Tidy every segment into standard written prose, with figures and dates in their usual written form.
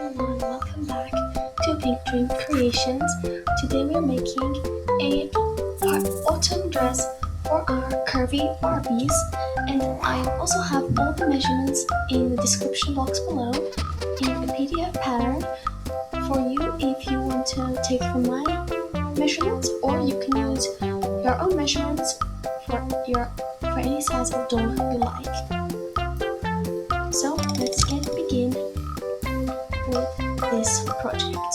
everyone, welcome back to Pink Dream Creations. Today we are making a autumn dress for our curvy Barbies, and I also have all the measurements in the description box below in a PDF pattern for you if you want to take from my measurements, or you can use your own measurements for any size of doll you like. So let's begin with this project.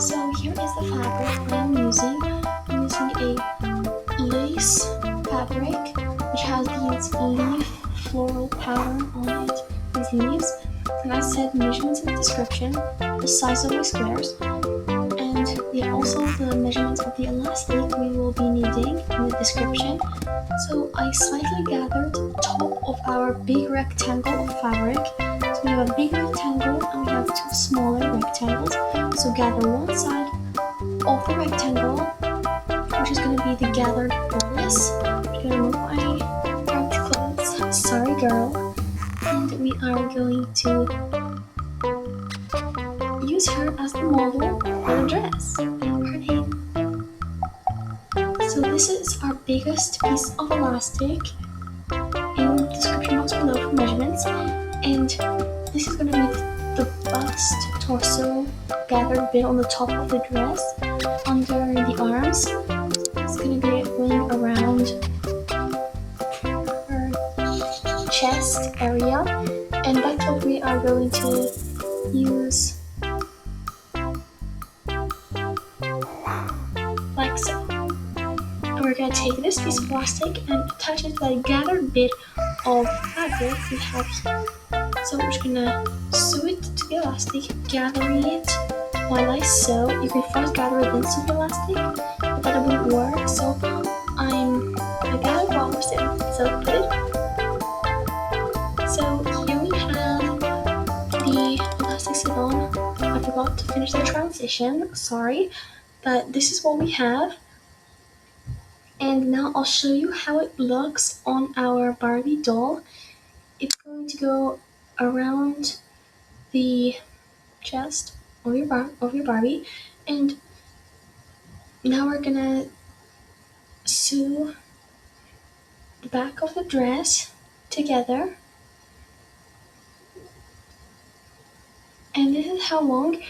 So here is the fabric I'm using. I'm using a lace fabric which has these leaf floral pattern on it, these leaves. And I said measurements in the description, the size of my squares, and also the measurements of the elastic we will be needing in the description. So I slightly gathered the top of our big rectangle of fabric. So we have a big rectangle and we have two smaller rectangles. So gather one side of the rectangle, which is going to be the gathered bodice. I'm going to remove my bright clothes. Sorry, girl. And we are going to use her as the model for the dress and her name. So this is our biggest piece of elastic in the description box below for measurements, and this is going to be the bust torso gathered bit on the top of the dress under the arms. It's going to be going around her chest area, and that's what we are going to use, like so. And we're going to take this piece of elastic and attach it to the gathered bit of fabric we have here. So we're just going to sew it to the elastic, gathering it while I sew. You can first gather it then sew the elastic, but that wouldn't work. So I gather while we're sewing. So put it. So here we have the elastic sewn on. I forgot to finish the transition, sorry, but this is what we have. And now I'll show you how it looks on our Barbie doll. It's going to go around the chest of your Barbie, and now we're gonna sew the back of the dress together. And this is how long.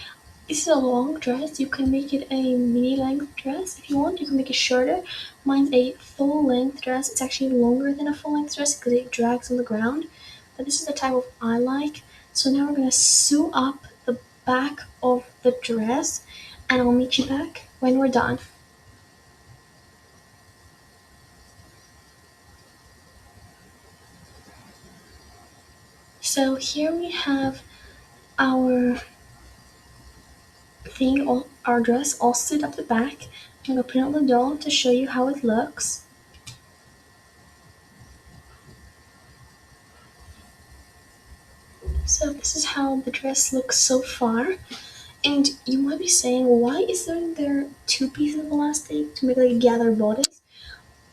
This is a long dress. You can make it a mini length dress if you want. You can make it shorter. Mine's a full length dress. It's actually longer than a full length dress because it drags on the ground. But this is the type of I like. So now we're gonna sew up the back of the dress, and I'll meet you back when we're done. So here we have our our dress all sewed up the back. I'm gonna put it on the doll to show you how it looks. So this is how the dress looks so far. And you might be saying, why is there two pieces of elastic to make like a gathered bodice?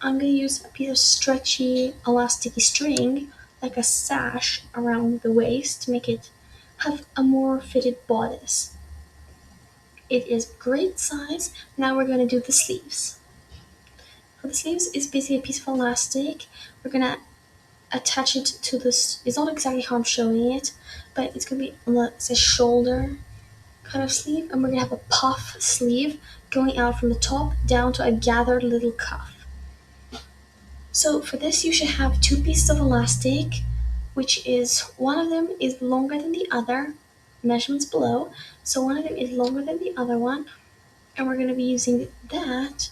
I'm gonna use a piece of stretchy elasticy string, like a sash around the waist, to make it have a more fitted bodice. It is great size. Now we're gonna do the sleeves. For the sleeves, it's basically a piece of elastic. We're gonna attach it to this. It's not exactly how I'm showing it, but it's gonna be on the shoulder kind of sleeve, and we're gonna have a puff sleeve going out from the top down to a gathered little cuff. So for this, you should have two pieces of elastic, which is one of them is longer than the other, measurements below. So one of them is longer than the other one, and we're gonna be using that.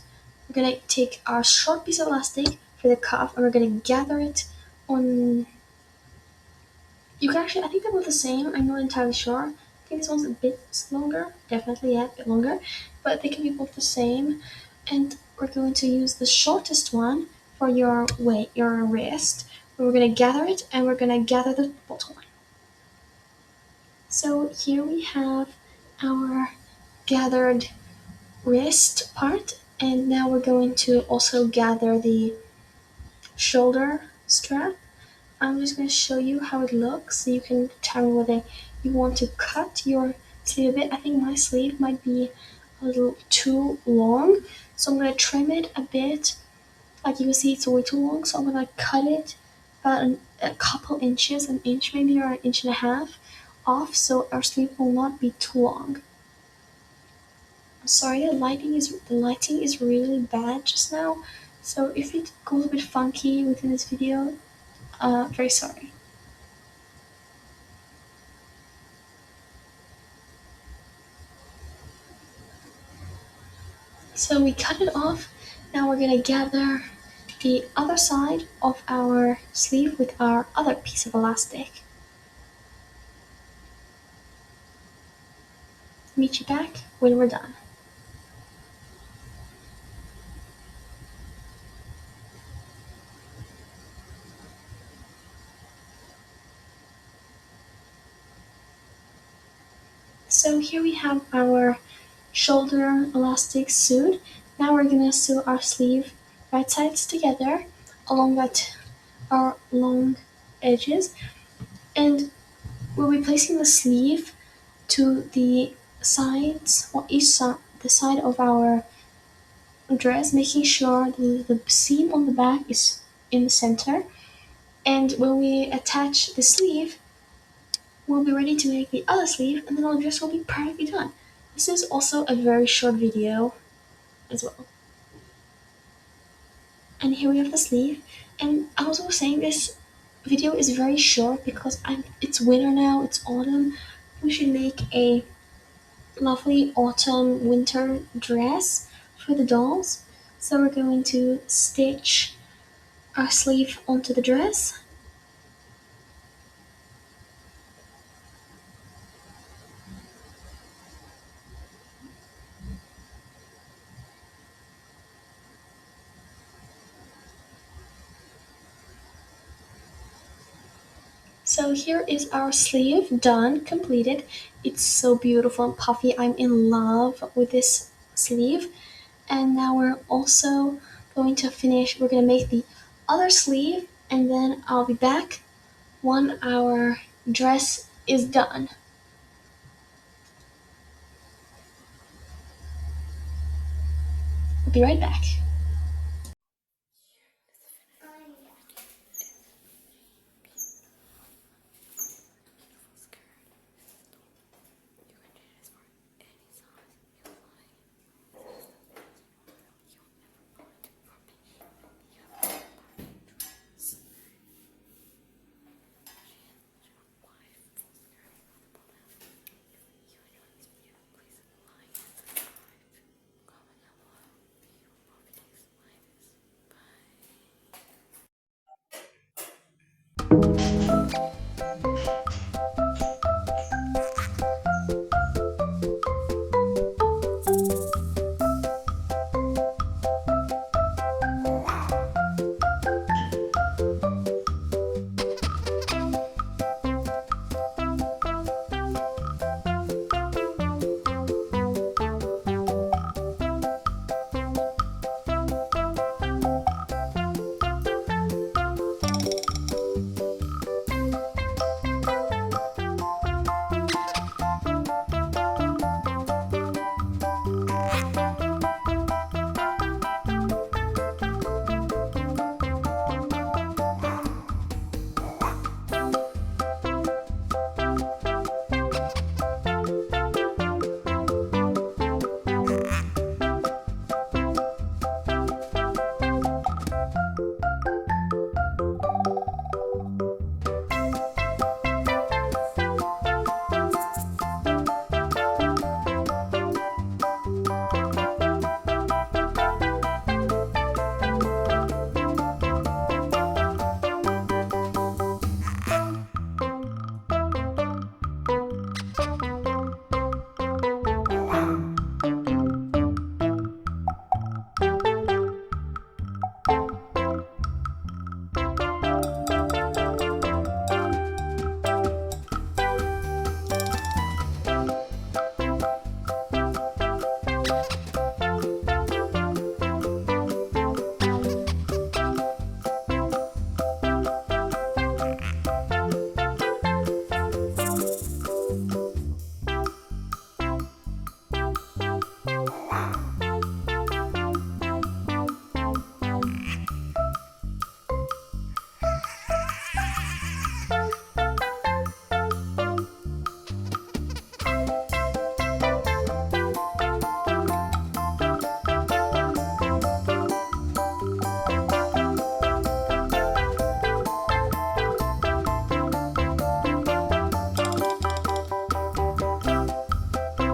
We're gonna take our short piece of elastic for the cuff, and we're gonna gather it on. You can actually, I think they're both the same. I'm not entirely sure. I think this one's a bit longer, definitely, yeah, a bit longer, but they can be both the same. And we're going to use the shortest one for your wrist. We're going to gather it, and we're going to gather the bottom one. So here we have our gathered wrist part, and now we're going to also gather the shoulder strap. I'm just going to show you how it looks so you can tell me whether you want to cut your sleeve a bit. I think my sleeve might be a little too long, so I'm going to trim it a bit. Like you can see, it's way too long, so I'm going to cut it about a couple inches, an inch maybe, or an inch and a half off, so our sleeve will not be too long. I'm sorry, the lighting is really bad just now, so if it goes a bit funky within this video, very sorry. So we cut it off. Now we're gonna gather the other side of our sleeve with our other piece of elastic. Meet you back when we're done. So here we have our shoulder elastic sewed. Now we're gonna sew our sleeve right sides together along our long edges, and we'll be placing the sleeve to the sides, or each side, the side of our dress, making sure the seam on the back is in the center. And when we attach the sleeve, we'll be ready to make the other sleeve, and then our dress will be perfectly done. This is also a very short video as well. And here we have the sleeve. And I was also saying this video is very short because it's winter now, it's autumn. We should make a lovely autumn winter dress for the dolls. So we're going to stitch our sleeve onto the dress. So here is our sleeve done, completed. It's so beautiful and puffy. I'm in love with this sleeve. And now we're also going to finish, we're going to make the other sleeve, and then I'll be back when our dress is done. I'll be right back.